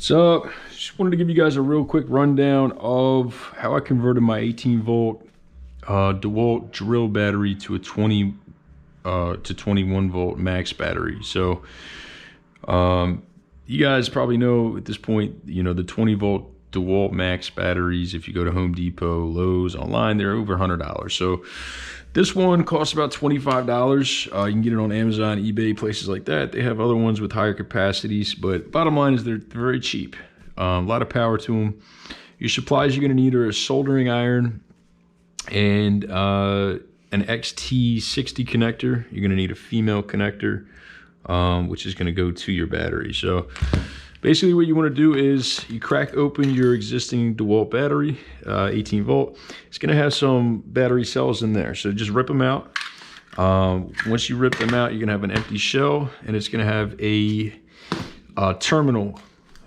So just wanted to give you guys a real quick rundown of how I converted my 18 volt Dewalt drill battery to a 20 to 21 volt max battery. So you guys probably know at this point, you know, the 20 volt Dewalt max batteries, if you go to Home Depot, Lowe's, online, they're over $100. So this one costs about $25. You can get it on Amazon, eBay, places like that. They have other ones with higher capacities, but bottom line is they're very cheap. A lot of power to them. Your supplies you're gonna need are a soldering iron and an XT60 connector. You're gonna need a female connector, which is gonna go to your battery. So basically what you want to do is you crack open your existing Dewalt battery, 18 volt. It's going to have some battery cells in there, so just rip them out. Once you rip them out, you're going to have an empty shell, and it's going to have a terminal.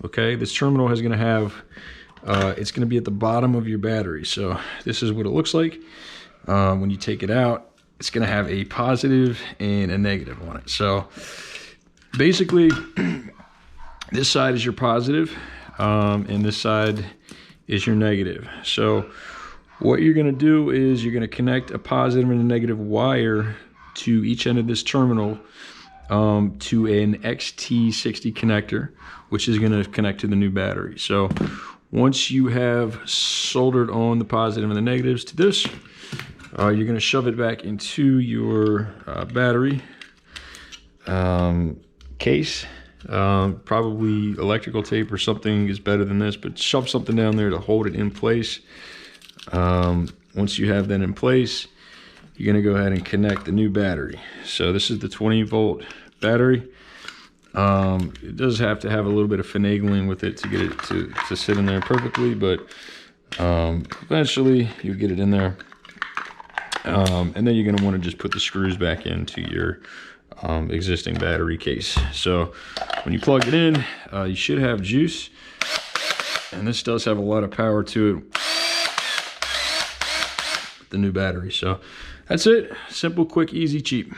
Okay, this terminal is going to have, it's going to be at the bottom of your battery. So this is what it looks like. When you take it out, it's going to have a positive and a negative on it. So basically, this side is your positive, and this side is your negative. So what you're gonna do is you're gonna connect a positive and a negative wire to each end of this terminal to an XT60 connector, which is gonna connect to the new battery. So once you have soldered on the positive and the negatives to this, you're gonna shove it back into your battery case. Probably electrical tape or something is better than this, but shove something down there to hold it in place. Once you have that in place, you're going to go ahead and connect the new battery. So this is the 20 volt battery. It does have to have a little bit of finagling with it to get it to sit in there perfectly, but eventually you'll get it in there. And then you're going to want to just put the screws back into your existing battery case. So when you plug it in, you should have juice, and this does have a lot of power to it with the new battery. So that's it. Simple, quick, easy, cheap.